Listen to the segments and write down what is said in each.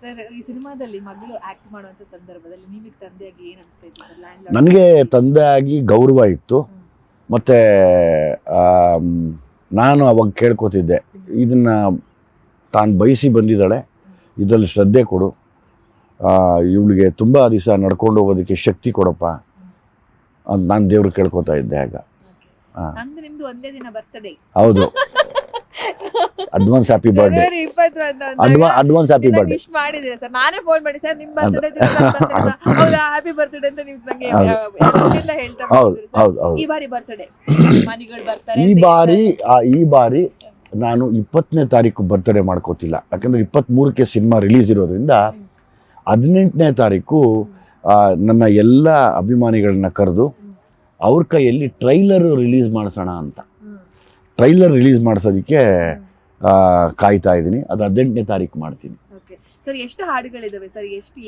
Sir ಈ ಸಿನಿಮಾದಲ್ಲಿ ಮಗಳು ಆಕ್ಟ್ ಮಾಡುವಂತ ಸಂದರ್ಭದಲ್ಲಿ ನಿಮಗೆ ತಂದೆಯಾಗಿ ಏನು ಅನಿಸ್ತಾ ಇತ್ತು ಸರ್? ಲ್ಯಾಂಡ್ ನನಗೆ ತಂದೆಯಾಗಿ ಗೌರವ ಇತ್ತು. ಮತ್ತು ನಾನು ಅವಾಗ ಕೇಳ್ಕೊತಿದ್ದೆ, ಇದನ್ನು ತಾನು ಬಯಸಿ ಬಂದಿದ್ದಾಳೆ, ಇದರಲ್ಲಿ ಶ್ರದ್ಧೆ ಕೊಡು, ಇವಳಿಗೆ ತುಂಬ ದಿವಸ ನಡ್ಕೊಂಡು ಹೋಗೋದಕ್ಕೆ ಶಕ್ತಿ ಕೊಡಪ್ಪ ಅಂತ ನಾನು ದೇವ್ರು ಕೇಳ್ಕೊತಾ ಇದ್ದೆ ಆಗ. ನಂದು ನಿಮ್ದು ಒಂದೇ ದಿನ ಬರ್ತಡೇ. ಹೌದು, advance happy birthday. Advance happy birthday wish ಮಾಡಿದ್ದೀರಾ ಸರ್? ನಾನೇ ಫೋನ್ ಮಾಡಿ ಸರ್ ನಿಮ್ಮ ಬರ್ತ್ಡೇ ಹೌದಾ ಹ್ಯಾಪಿ ಬರ್ತ್ಡೇ ಅಂತ ನೀವು ನಂಗೆ ಹೇಳ್ತಾ ಹೌದು. ಈ ಬಾರಿ ಬರ್ತ್ಡೇ ಮನಿಗಳು ಬರ್ತಾರೆ. ಈ ಬಾರಿ ನಾನು 20ನೇ ತಾರೀಕು ಬರ್ತ್ಡೇ ಮಾಡ್ಕೋತಿಲ್ಲ, ಯಾಕಂದ್ರೆ 23ಕ್ಕೆ ಸಿನಿಮಾ ರಿಲೀಸ್ ಇರೋದ್ರಿಂದ 18ನೇ ತಾರೀಕು ನನ್ನ ಎಲ್ಲ ಅಭಿಮಾನಿಗಳನ್ನ ಕರೆದು ಅವ್ರ ಕೈಯಲ್ಲಿ ಟ್ರೈಲರ್ ರಿಲೀಸ್ ಮಾಡಿಸೋಣ ಅಂತ. ಟ್ರೈಲರ್ ರಿಲೀಸ್ ಮಾಡಿಸೋದಕ್ಕೆ ಕಾಯ್ತಾ ಇದ್ದೀನಿ. ಅದು 18ನೇ ತಾರೀಕು ಮಾಡ್ತೀನಿ. ಓಕೆ ಸರ್, ಎಷ್ಟು ಹಾಡುಗಳಿದಾವೆ ಸರ್?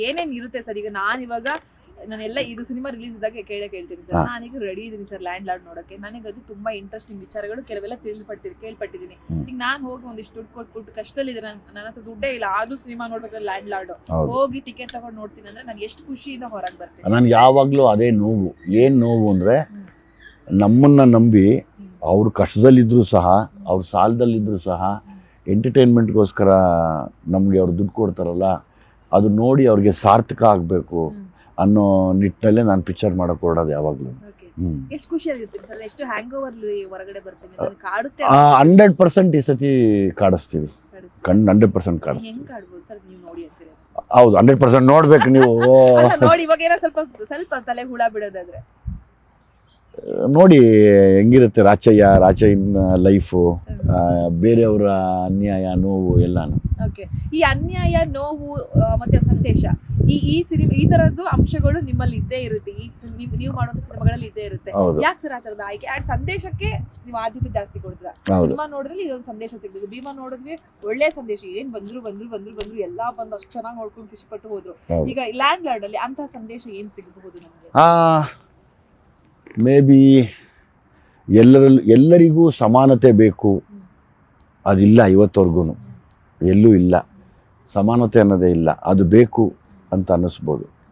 ಏನೇನು ಇರುತ್ತೆ ಸರ್? ಈಗ ನಾನೆಲ್ಲ ಇದು ಸಿನಿಮಾ ರಿಲೀಸ್ ಇದ್ದಾಗ ಕೇಳ್ತೀನಿ ಸರ್. ನಾನೀಗ ರೆಡಿ ಇದ್ದೀನಿ ಸರ್ ಲ್ಯಾಂಡ್ ಲಾರ್ಡ್ ನೋಡೋಕೆ. ನನಗೆ ಅದು ತುಂಬಾ ಇಂಟ್ರೆಸ್ಟಿಂಗ್ ವಿಚಾರಗಳು ಕೆಲವೆಲ್ಲ ಕೇಳ್ಪಟ್ಟಿದ್ದೀನಿ. ಈಗ ನಾನು ಹೋಗಿ ಒಂದಿಷ್ಟು ದುಡ್ಡು ಕೊಟ್ಬಿಟ್ಟು ಕಷ್ಟದಲ್ಲಿದೆ, ನನ್ನ ಹತ್ರ ದುಡ್ಡೇ ಇಲ್ಲ, ಆದ್ರೂ ಸಿನಿಮಾ ನೋಡ್ಬೇಕಾದ್ರೆ ಲ್ಯಾಂಡ್ ಲಾರ್ಡ್ ಹೋಗಿ ಟಿಕೆಟ್ ತಗೊಂಡು ನೋಡ್ತೀನಿ ಅಂದ್ರೆ ನಾನು ಎಷ್ಟು ಖುಷಿಯಿಂದ ಹೊರಗೆ ಬರ್ತೀನಿ. ನನ್ಗೆ ಯಾವಾಗಲೂ ಅದೇ ನೋವು. ಏನು ನೋವು ಅಂದರೆ, ನಮ್ಮನ್ನು ನಂಬಿ ಅವ್ರು ಕಷ್ಟದಲ್ಲಿದ್ದರೂ ಸಹ, ಅವ್ರು ಸಾಲದಲ್ಲಿದ್ದರೂ ಸಹ ಎಂಟರ್ಟೈನ್ಮೆಂಟ್ಗೋಸ್ಕರ ನಮಗೆ ಅವ್ರು ದುಡ್ಡು ಕೊಡ್ತಾರಲ್ಲ, ಅದು ನೋಡಿ ಅವ್ರಿಗೆ ಸಾರ್ಥಕ ಆಗಬೇಕು ಅನ್ನೋ ನಿಟ್ಟಿನಲ್ಲೇ ನಾನು ಪಿಕ್ಚರ್ ಮಾಡೋಕೆ ಹೊರಡೋದು ಯಾವಾಗಲೂ. ಎಷ್ಟು ಖುಷಿಯಾಗಿರ್ತೀನಿ ಸರ್? ಎಷ್ಟು ಹ್ಯಾಂಗ್ ಓವರ್ ಹೊರಗಡೆ ಬರ್ತೀನಿ, 100% ಈ ಸತಿ ಕಾಡಿಸ್ತೀವಿ. 100% ಕಾಡಿಸ್ತೀವಿ. ಹೆಂಗ್ ಕಾಡ್ಬೋದು ಸರ್ ನೀವು ನೋಡಿ ಅಂತೀರಿ? ಹೌದು, 100% ನೋಡ್ಬೇಕು ನೀವು. ನೋಡಿ ಇವಾಗ ಏನೋ ಸ್ವಲ್ಪ ತಲೆ ಹುಳ ಬಿಡೋದಾದ್ರೆ ನೋಡಿ ಹೆಂಗಿರುತ್ತೆ ರಾಚಯ್ಯನ ಲೈಫು, ಬೇರೆಯವರ ಅನ್ಯಾಯ ನೋವು ಎಲ್ಲಾನು. ಓಕೆ, ಈ ಅನ್ಯಾಯ ನೋವು ಮತ್ತೆ ಸಂದೇಶ, ಈ ತರದ್ದು ಅಂಶಗಳು ನಿಮ್ಮಲ್ಲಿ ಇದ್ದೇ ಇರುತ್ತೆ, ನೀವು ಮಾಡುವಂತ ಸಿನಿಮಾಗಳಲ್ಲಿ ಇದ್ದೇ ಇರುತ್ತೆ. ಯಾಕೆ ಸರ್ ಆ ತರದ ಆಯ್ಕೆ? ಅಂಡ್ ಸಂದೇಶಕ್ಕೆ ನೀವು ಆದ್ಯತೆ ಜಾಸ್ತಿ ಕೊಡ್ತೀರಾ. ಸಿನಿಮಾ ನೋಡಿದ್ರೆ ಇದೊಂದು ಸಂದೇಶ ಸಿಗ್ಬೇಕು. ಭೀಮಾ ನೋಡಿದ್ವಿ, ಒಳ್ಳೆ ಸಂದೇಶ, ಏನ್ ಬಂದ್ರು ಎಲ್ಲಾ ಬಂದು ಅಷ್ಟು ಚೆನ್ನಾಗಿ ನೋಡ್ಕೊಂಡು ಖುಷಿಪಟ್ಟು ಹೋದ್ರು. ಈಗ ಲ್ಯಾಂಡ್ ಲಾರ್ಡ್ ಅಲ್ಲಿ ಅಂತ ಸಂದೇಶ ಏನ್ ಸಿಗಬಹುದು ನಮಗೆ? ಮೇ ಬಿ ಎಲ್ಲರಿಗೂ ಸಮಾನತೆ ಬೇಕು, ಅದಿಲ್ಲ ಇವತ್ತವರೆಗೂ, ಎಲ್ಲೂ ಇಲ್ಲ, ಸಮಾನತೆ ಅನ್ನೋದೇ ಇಲ್ಲ, ಅದು ಬೇಕು ಅಂತ ಅನ್ನಿಸ್ಬೋದು.